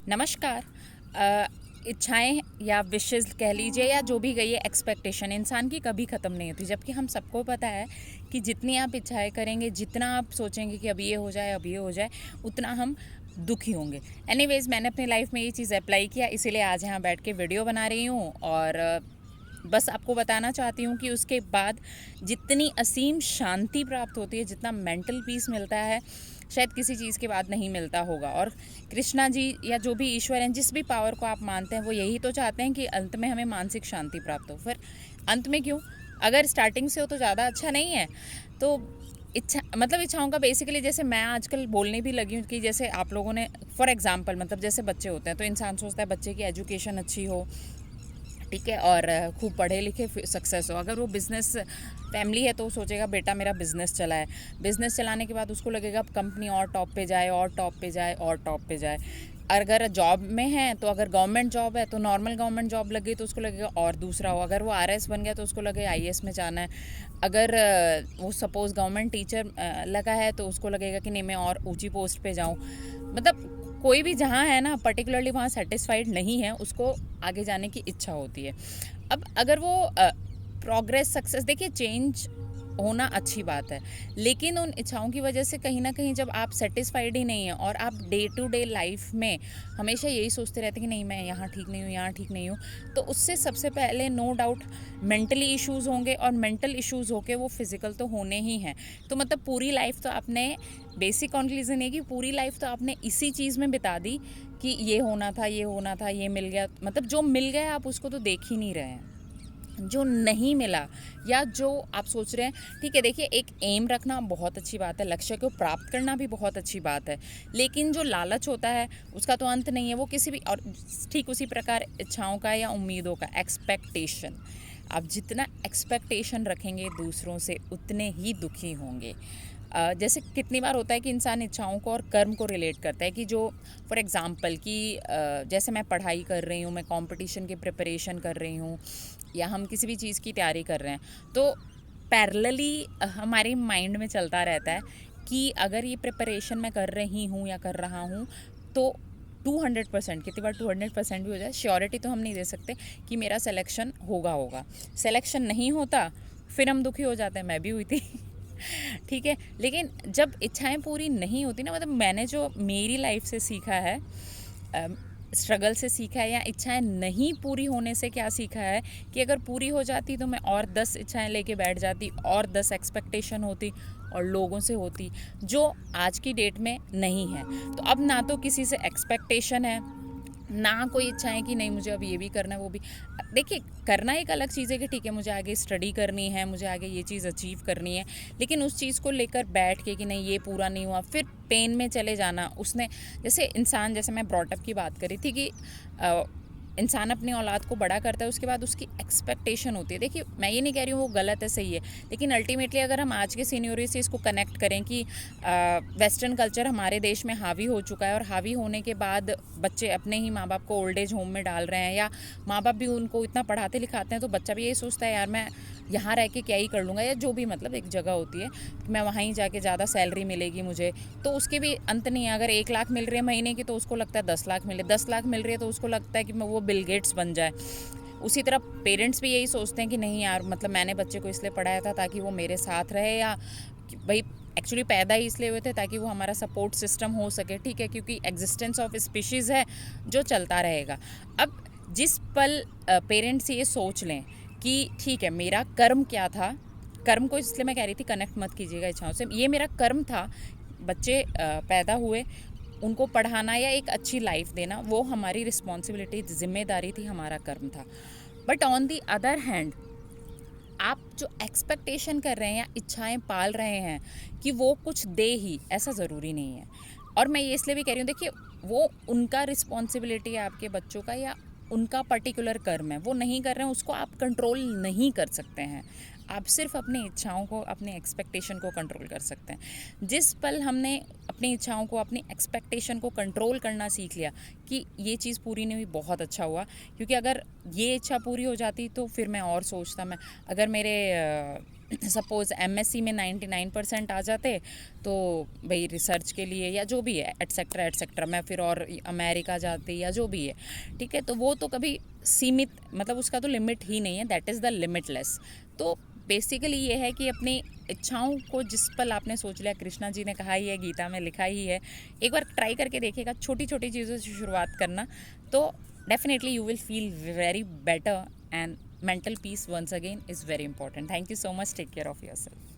नमस्कार। इच्छाएं या विशेज़ कह लीजिए या जो भी कहिए, एक्सपेक्टेशन इंसान की कभी ख़त्म नहीं होती। जबकि हम सबको पता है कि जितनी आप इच्छाएं करेंगे, जितना आप सोचेंगे कि अब ये हो जाए, अब ये हो जाए, उतना हम दुखी होंगे। एनीवेज़, मैंने अपनी लाइफ में ये चीज़ अप्लाई किया, इसीलिए आज यहाँ बैठ के वीडियो बना रही हूँ। और बस आपको बताना चाहती हूँ कि उसके बाद जितनी असीम शांति प्राप्त होती है, जितना मेंटल पीस मिलता है, शायद किसी चीज़ के बाद नहीं मिलता होगा। और कृष्णा जी या जो भी ईश्वर हैं, जिस भी पावर को आप मानते हैं, वो यही तो चाहते हैं कि अंत में हमें मानसिक शांति प्राप्त हो। फिर अंत में क्यों, अगर स्टार्टिंग से हो तो ज़्यादा अच्छा नहीं है। तो इच्छा मतलब इच्छाओं का बेसिकली, जैसे मैं आजकल बोलने भी लगी हूँ कि जैसे आप लोगों ने फॉर एग्जांपल, मतलब जैसे बच्चे होते हैं तो इंसान सोचता है बच्चे की एजुकेशन अच्छी हो, ठीक है, और खूब पढ़े लिखे सक्सेस हो। अगर वो बिज़नेस फैमिली है तो वो सोचेगा बेटा मेरा बिज़नेस चला है। बिज़नेस चलाने के बाद उसको लगेगा कंपनी और टॉप पे जाए, और टॉप पे जाए, और टॉप पे जाए। अगर जॉब में है तो अगर गवर्नमेंट जॉब है तो नॉर्मल गवर्नमेंट जॉब लगी तो उसको लगेगा और दूसरा हो। अगर वो आरएस बन गया तो उसको लगेगा आईएएस में जाना है। अगर वो सपोज़ गवर्नमेंट टीचर लगा है तो उसको लगेगा कि नहीं, मैं और ऊंची पोस्ट पे जाऊं। मतलब कोई भी जहाँ है ना, पर्टिकुलरली वहाँ सेटिस्फाइड नहीं है, उसको आगे जाने की इच्छा होती है। अब अगर वो प्रोग्रेस, सक्सेस, देखिए चेंज होना अच्छी बात है, लेकिन उन इच्छाओं की वजह से कहीं ना कहीं जब आप सेटिस्फाइड ही नहीं हैं और आप डे टू डे लाइफ में हमेशा यही सोचते रहते हैं कि नहीं मैं यहाँ ठीक नहीं हूँ, यहाँ ठीक नहीं हूँ, तो उससे सबसे पहले नो डाउट मेंटली इश्यूज़ होंगे, और मेंटल इश्यूज़ होके वो फिज़िकल तो होने ही हैं। तो मतलब पूरी लाइफ तो आपने, बेसिक कंक्लूजन है कि पूरी लाइफ तो आपने इसी चीज़ में बिता दी कि ये होना था, ये होना था, ये मिल गया। मतलब जो मिल गया आप उसको तो देख ही नहीं रहे हैं। जो नहीं मिला या जो आप सोच रहे हैं, ठीक है, देखिए एक एम रखना बहुत अच्छी बात है, लक्ष्य को प्राप्त करना भी बहुत अच्छी बात है, लेकिन जो लालच होता है उसका तो अंत नहीं है। वो किसी भी, और ठीक उसी प्रकार इच्छाओं का या उम्मीदों का एक्सपेक्टेशन, आप जितना एक्सपेक्टेशन रखेंगे दूसरों से उतने ही दुखी होंगे। जैसे कितनी बार होता है कि इंसान इच्छाओं को और कर्म को रिलेट करता है कि जो फॉर एग्ज़ाम्पल कि जैसे मैं पढ़ाई कर रही हूँ, मैं कंपटीशन की प्रिपरेशन कर रही हूँ, या हम किसी भी चीज़ की तैयारी कर रहे हैं, तो पैरेलली हमारे माइंड में चलता रहता है कि अगर ये प्रिपरेशन मैं कर रही हूँ या कर रहा हूँ तो 200%, कितनी बार 200% भी हो जाए, श्योरिटी तो हम नहीं दे सकते कि मेरा सिलेक्शन होगा। सिलेक्शन नहीं होता फिर हम दुखी हो जाते हैं, मैं भी हुई थी ठीक है। लेकिन जब इच्छाएं पूरी नहीं होती ना, मतलब मैंने जो मेरी लाइफ से सीखा है, स्ट्रगल से सीखा है, या इच्छाएं नहीं पूरी होने से क्या सीखा है कि अगर पूरी हो जाती तो मैं और 10 इच्छाएं लेके बैठ जाती, और 10 एक्सपेक्टेशन होती और लोगों से होती, जो आज की डेट में नहीं है। तो अब ना तो किसी से एक्सपेक्टेशन है, ना कोई इच्छा है कि नहीं मुझे अब ये भी करना है, वो भी। देखिए, करना एक अलग चीज़ है कि ठीक है मुझे आगे स्टडी करनी है, मुझे आगे ये चीज़ अचीव करनी है, लेकिन उस चीज़ को लेकर बैठ के कि नहीं ये पूरा नहीं हुआ फिर पेन में चले जाना। उसने, जैसे इंसान, जैसे मैं ब्रॉटअप की बात करी थी कि इंसान अपनी औलाद को बड़ा करता है, उसके बाद उसकी एक्सपेक्टेशन होती है। देखिए, मैं ये नहीं कह रही हूँ वो गलत है, सही है, लेकिन अल्टीमेटली अगर हम आज के सीनियोरी से इसको कनेक्ट करें कि वेस्टर्न कल्चर हमारे देश में हावी हो चुका है, और हावी होने के बाद बच्चे अपने ही माँ बाप को ओल्ड एज होम में डाल रहे हैं, या माँ बाप भी उनको इतना पढ़ाते लिखाते हैं तो बच्चा भी यही सोचता है यार मैं यहाँ रह के क्या ही कर लूँगा, या जो भी, मतलब एक जगह होती है कि मैं वहीं जाके ज़्यादा सैलरी मिलेगी मुझे, तो उसके भी अंत नहीं है। अगर 1 लाख मिल रही है महीने की तो उसको लगता है 10 लाख मिले, 10 लाख मिल रही है तो उसको लगता है कि मैं वो बिल गेट्स बन जाए। उसी तरह पेरेंट्स भी यही सोचते हैं कि नहीं यार, मतलब मैंने बच्चे को इसलिए पढ़ाया था ताकि वो मेरे साथ रहे, या भाई एक्चुअली पैदा ही इसलिए हुए थे ताकि वो हमारा सपोर्ट सिस्टम हो सके, ठीक है, क्योंकि एग्जिस्टेंस ऑफ स्पीशीज़ है जो चलता रहेगा। अब जिस पल पेरेंट्स ये सोच लें कि ठीक है मेरा कर्म क्या था, कर्म को इसलिए मैं कह रही थी कनेक्ट मत कीजिएगा इच्छाओं से, ये मेरा कर्म था, बच्चे पैदा हुए, उनको पढ़ाना या एक अच्छी लाइफ देना वो हमारी रिस्पॉन्सिबिलिटी, जिम्मेदारी थी, हमारा कर्म था। But on the other hand, आप जो एक्सपेक्टेशन कर रहे हैं या इच्छाएं पाल रहे हैं कि वो कुछ दे ही, ऐसा ज़रूरी नहीं है। और मैं ये इसलिए भी कह रही हूँ, देखिए वो उनका रिस्पॉन्सिबिलिटी है आपके बच्चों का, या उनका पर्टिकुलर कर्म है, वो नहीं कर रहे हैं, उसको आप कंट्रोल नहीं कर सकते हैं। आप सिर्फ अपनी इच्छाओं को, अपने एक्सपेक्टेशन को कंट्रोल कर सकते हैं। जिस पल हमने अपनी इच्छाओं को, अपनी एक्सपेक्टेशन को कंट्रोल करना सीख लिया कि ये चीज़ पूरी नहीं हुई, बहुत अच्छा हुआ, क्योंकि अगर ये इच्छा पूरी हो जाती तो फिर मैं और सोचता, मैं अगर मेरे सपोज़ एमएससी में 99% आ जाते तो भाई रिसर्च के लिए या जो भी है एटसेट्रा एटसेट्रा, मैं फिर और अमेरिका जाती या जो भी है, ठीक है, तो वो तो कभी सीमित, मतलब उसका तो लिमिट ही नहीं है, दैट इज़ द लिमिटलेस। तो बेसिकली ये है कि अपनी इच्छाओं को जिस पल आपने सोच लिया, कृष्णा जी ने कहा ही है, गीता में लिखा ही है, एक बार ट्राई करके देखिएगा, छोटी छोटी चीज़ों से शुरुआत करना, तो definitely you will feel very better, and mental peace once again is very important. Thank you so much. Take care of yourself.